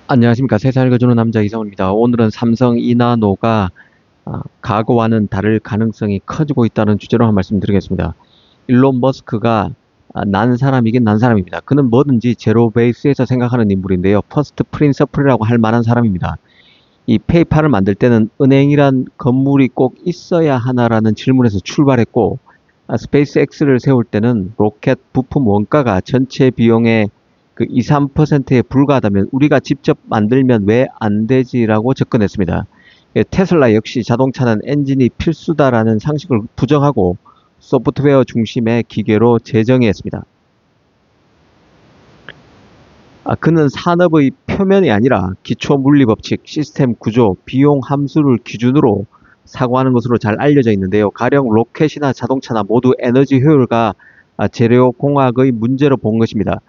안녕하십니까. 세상을 읽어주는 남자 이성훈입니다. 오늘은 삼성 이나노가 과거와는 다를 가능성이 커지고 있다는 주제로 한 말씀 드리겠습니다. 일론 머스크가 난 사람이긴 난 사람입니다. 그는 뭐든지 제로 베이스에서 생각하는 인물인데요. 퍼스트 프린서플이라고 할 만한 사람입니다. 이 페이팔을 만들 때는 은행이란 건물이 꼭 있어야 하나라는 질문에서 출발했고, 스페이스X를 세울 때는 로켓 부품 원가가 전체 비용의 그 2, 3%에 불과하다면 우리가 직접 만들면 왜 안 되지라고 접근했습니다. 테슬라 역시 자동차는 엔진이 필수다라는 상식을 부정하고 소프트웨어 중심의 기계로 재정의했습니다. 그는 산업의 표면이 아니라 기초 물리 법칙, 시스템 구조, 비용 함수를 기준으로 사고하는 것으로 잘 알려져 있는데요. 가령 로켓이나 자동차나 모두 에너지 효율과 재료 공학의 문제로 본 것입니다.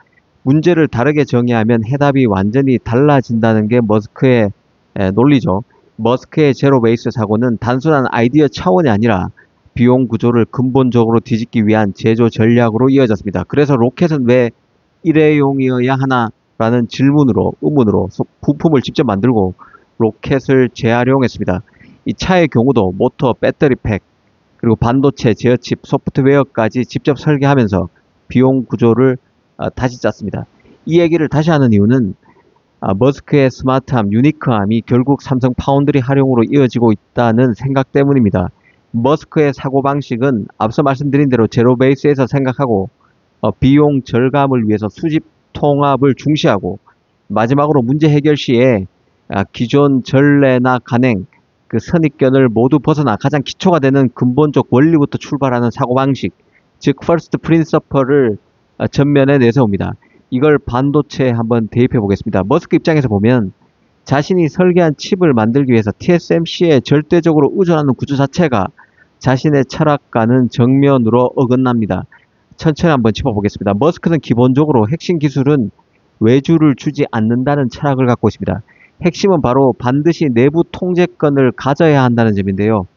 문제를 다르게 정의하면 해답이 완전히 달라진다는 게 머스크의 논리죠. 머스크의 제로 베이스 사고는 단순한 아이디어 차원이 아니라 비용 구조를 근본적으로 뒤집기 위한 제조 전략으로 이어졌습니다. 그래서 로켓은 왜 일회용이어야 하나라는 의문으로 부품을 직접 만들고 로켓을 재활용했습니다. 이 차의 경우도 모터, 배터리 팩, 그리고 반도체, 제어칩, 소프트웨어까지 직접 설계하면서 비용 구조를 다시 짰습니다. 이 얘기를 다시 하는 이유는 머스크의 스마트함, 유니크함이 결국 삼성 파운드리 활용으로 이어지고 있다는 생각 때문입니다. 머스크의 사고방식은 앞서 말씀드린 대로 제로 베이스에서 생각하고 비용 절감을 위해서 수집 통합을 중시하고 마지막으로 문제 해결 시에 기존 전례나 간행, 그 선입견을 모두 벗어나 가장 기초가 되는 근본적 원리부터 출발하는 사고방식, 즉 퍼스트 프린서플을 전면에 내세웁니다. 이걸 반도체에 한번 대입해 보겠습니다. 머스크 입장에서 보면 자신이 설계한 칩을 만들기 위해서 TSMC에 절대적으로 의존하는 구조 자체가 자신의 철학과는 정면으로 어긋납니다. 천천히 한번 짚어보겠습니다. 머스크는 기본적으로 핵심 기술은 외주를 주지 않는다는 철학을 갖고 있습니다. 핵심은 바로 반드시 내부 통제권을 가져야 한다는 점인데요.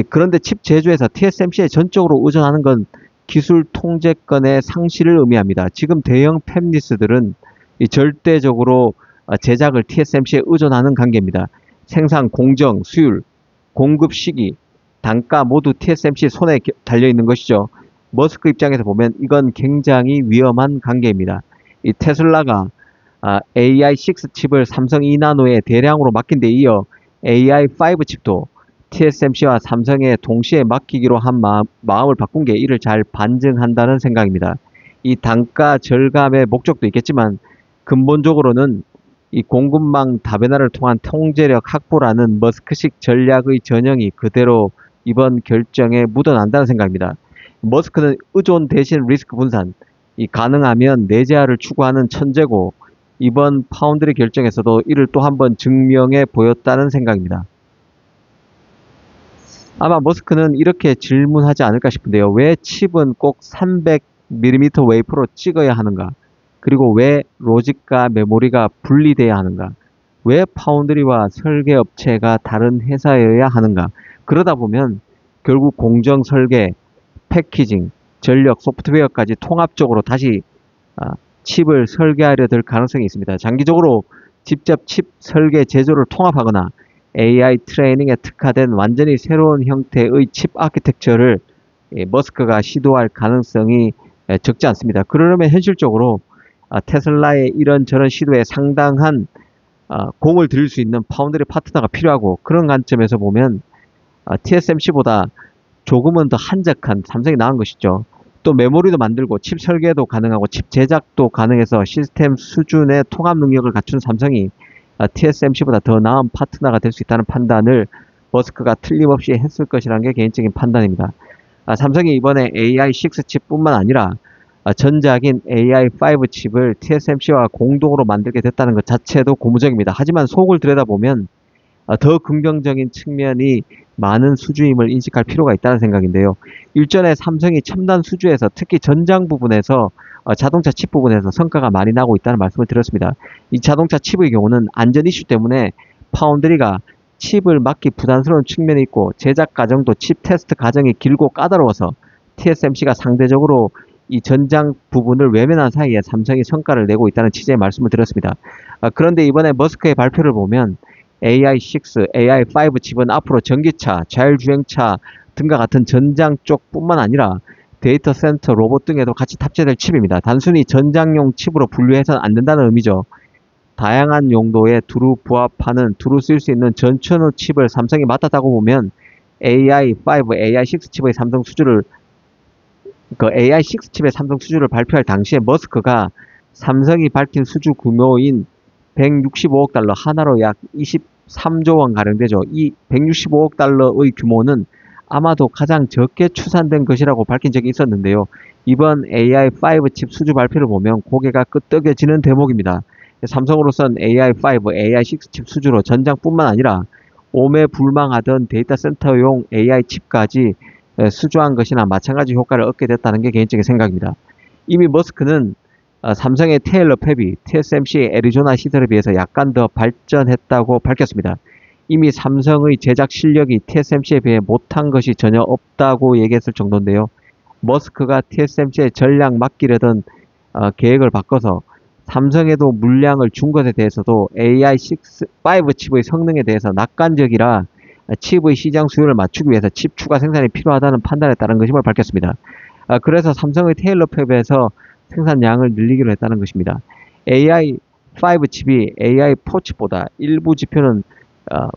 그런데 칩 제조에서 TSMC에 전적으로 의존하는 건 기술 통제권의 상실을 의미합니다. 지금 대형 팹리스들은 절대적으로 제작을 TSMC에 의존하는 관계입니다. 생산 공정, 수율, 공급 시기, 단가 모두 TSMC 손에 달려 있는 것이죠. 머스크 입장에서 보면 이건 굉장히 위험한 관계입니다. 이 테슬라가 AI6 칩을 삼성 이나노에 대량으로 맡긴 데 이어 AI5 칩도 TSMC와 삼성에 동시에 맡기기로 한 마음을 바꾼 게 이를 잘 반증한다는 생각입니다. 이 단가 절감의 목적도 있겠지만 근본적으로는 이 공급망 다변화를 통한 통제력 확보라는 머스크식 전략의 전형이 그대로 이번 결정에 묻어난다는 생각입니다. 머스크는 의존 대신 리스크 분산, 이 가능하면 내재화를 추구하는 천재고 이번 파운드리 결정에서도 이를 또 한 번 증명해 보였다는 생각입니다. 아마 머스크는 이렇게 질문하지 않을까 싶은데요. 왜 칩은 꼭 300mm 웨이퍼로 찍어야 하는가? 그리고 왜 로직과 메모리가 분리돼야 하는가? 왜 파운드리와 설계 업체가 다른 회사여야 하는가? 그러다 보면 결국 공정 설계, 패키징, 전력, 소프트웨어까지 통합적으로 다시 칩을 설계하려 들 가능성이 있습니다. 장기적으로 직접 칩 설계 제조를 통합하거나 AI 트레이닝에 특화된 완전히 새로운 형태의 칩 아키텍처를 머스크가 시도할 가능성이 적지 않습니다. 그러려면 현실적으로 테슬라의 이런저런 시도에 상당한 공을 들일 수 있는 파운드리 파트너가 필요하고 그런 관점에서 보면 TSMC보다 조금은 더 한적한 삼성이 나은 것이죠. 또 메모리도 만들고 칩 설계도 가능하고 칩 제작도 가능해서 시스템 수준의 통합 능력을 갖춘 삼성이 TSMC보다 더 나은 파트너가 될 수 있다는 판단을 머스크가 틀림없이 했을 것이라는 게 개인적인 판단입니다. 삼성이 이번에 AI6 칩뿐만 아니라 전작인 AI5 칩을 TSMC와 공동으로 만들게 됐다는 것 자체도 고무적입니다. 하지만 속을 들여다보면 더 긍정적인 측면이 많은 수주임을 인식할 필요가 있다는 생각인데요. 일전에 삼성이 첨단 수주에서 특히 전장 부분에서 자동차 칩 부분에서 성과가 많이 나고 있다는 말씀을 드렸습니다. 이 자동차 칩의 경우는 안전 이슈 때문에 파운드리가 칩을 맡기 부담스러운 측면이 있고 제작 과정도 칩 테스트 과정이 길고 까다로워서 TSMC가 상대적으로 이 전장 부분을 외면한 사이에 삼성이 성과를 내고 있다는 취지의 말씀을 드렸습니다. 그런데 이번에 머스크의 발표를 보면 AI6, AI5 칩은 앞으로 전기차, 자율주행차 등과 같은 전장 쪽뿐만 아니라 데이터 센터, 로봇 등에도 같이 탑재될 칩입니다. 단순히 전장용 칩으로 분류해서는 안 된다는 의미죠. 다양한 용도에 두루 부합하는, 두루 쓸 수 있는 전천후 칩을 삼성이 맡았다고 보면 AI5, AI6 칩의 삼성 수주를 AI6 칩의 삼성 수주를 발표할 당시에 머스크가 삼성이 밝힌 수주 규모인 165억 달러, 하나로 약 23조 원 가량 되죠. 이 165억 달러의 규모는 아마도 가장 적게 추산된 것이라고 밝힌 적이 있었는데요. 이번 AI5 칩 수주 발표를 보면 고개가 끄덕여지는 대목입니다. 삼성으로선 AI5, AI6 칩 수주로 전장뿐만 아니라 오매불망하던 데이터 센터용 AI 칩까지 수주한 것이나 마찬가지 효과를 얻게 됐다는 게 개인적인 생각입니다. 이미 머스크는 삼성의 테일러 팹이 TSMC의 애리조나 시설에 비해서 약간 더 발전했다고 밝혔습니다. 이미 삼성의 제작 실력이 TSMC에 비해 못한 것이 전혀 없다고 얘기했을 정도인데요. 머스크가 TSMC의 전량 맡기려던 계획을 바꿔서 삼성에도 물량을 준 것에 대해서도 AI5 칩의 성능에 대해서 낙관적이라 칩의 시장 수요를 맞추기 위해서 칩 추가 생산이 필요하다는 판단에 따른 것임을 밝혔습니다. 그래서 삼성의 테일러 팹에서 생산량을 늘리기로 했다는 것입니다. AI5 칩이 AI4 칩보다 일부 지표는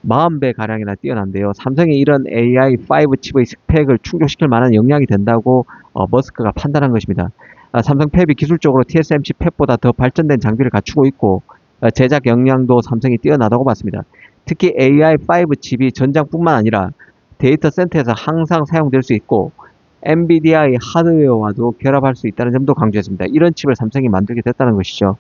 40배 가량이나 뛰어난데요. 삼성이 이런 AI5 칩의 스펙을 충족시킬 만한 역량이 된다고 머스크가 판단한 것입니다. 삼성 팹이 기술적으로 TSMC 팹보다 더 발전된 장비를 갖추고 있고 제작 역량도 삼성이 뛰어나다고 봤습니다. 특히 AI5 칩이 전장뿐만 아니라 데이터 센터에서 항상 사용될 수 있고 엔비디아의 하드웨어와도 결합할 수 있다는 점도 강조했습니다. 이런 칩을 삼성이 만들게 됐다는 것이죠.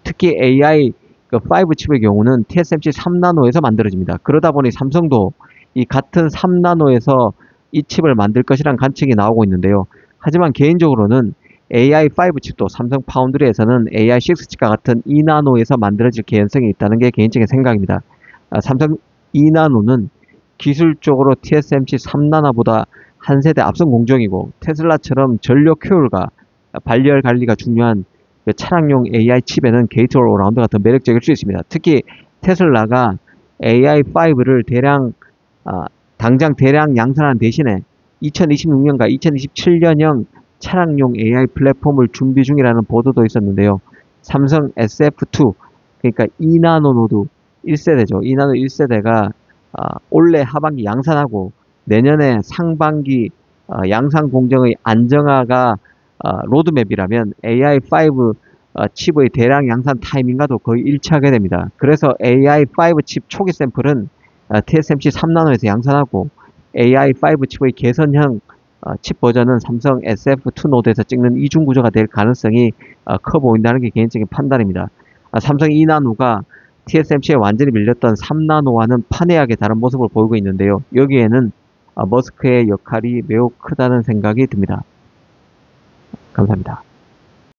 특히 AI5 칩의 경우는 TSMC 3나노에서 만들어집니다. 그러다 보니 삼성도 이 같은 3나노에서 이 칩을 만들 것이란 관측이 나오고 있는데요. 하지만 개인적으로는 AI5 칩도 삼성 파운드리에서는 AI6 칩과 같은 2나노에서 만들어질 개연성이 있다는 게 개인적인 생각입니다. 삼성 2나노는 기술적으로 TSMC 3나노보다 한 세대 앞선 공정이고 테슬라처럼 전력 효율과 발열 관리가 중요한 차량용 AI 칩에는 게이트 올라운드가 더 매력적일 수 있습니다. 특히 테슬라가 AI5를 당장 대량 양산하는 대신에 2026년과 2027년형 차량용 AI 플랫폼을 준비 중이라는 보도도 있었는데요. 삼성 SF2, 그러니까 2나노 노드 1세대죠. 2나노 1세대가 올해 하반기 양산하고 내년에 상반기 양산 공정의 안정화가 로드맵이라면 AI5 칩의 대량 양산 타이밍과도 거의 일치하게 됩니다. 그래서 AI5 칩 초기 샘플은 TSMC 3나노에서 양산하고 AI5 칩의 개선형 칩 버전은 삼성 SF2 노드에서 찍는 이중 구조가 될 가능성이 커 보인다는 게 개인적인 판단입니다. 삼성 2나노가 TSMC에 완전히 밀렸던 3나노와는 판이하게 다른 모습을 보이고 있는데요. 여기에는 머스크의 역할이 매우 크다는 생각이 듭니다. 감사합니다.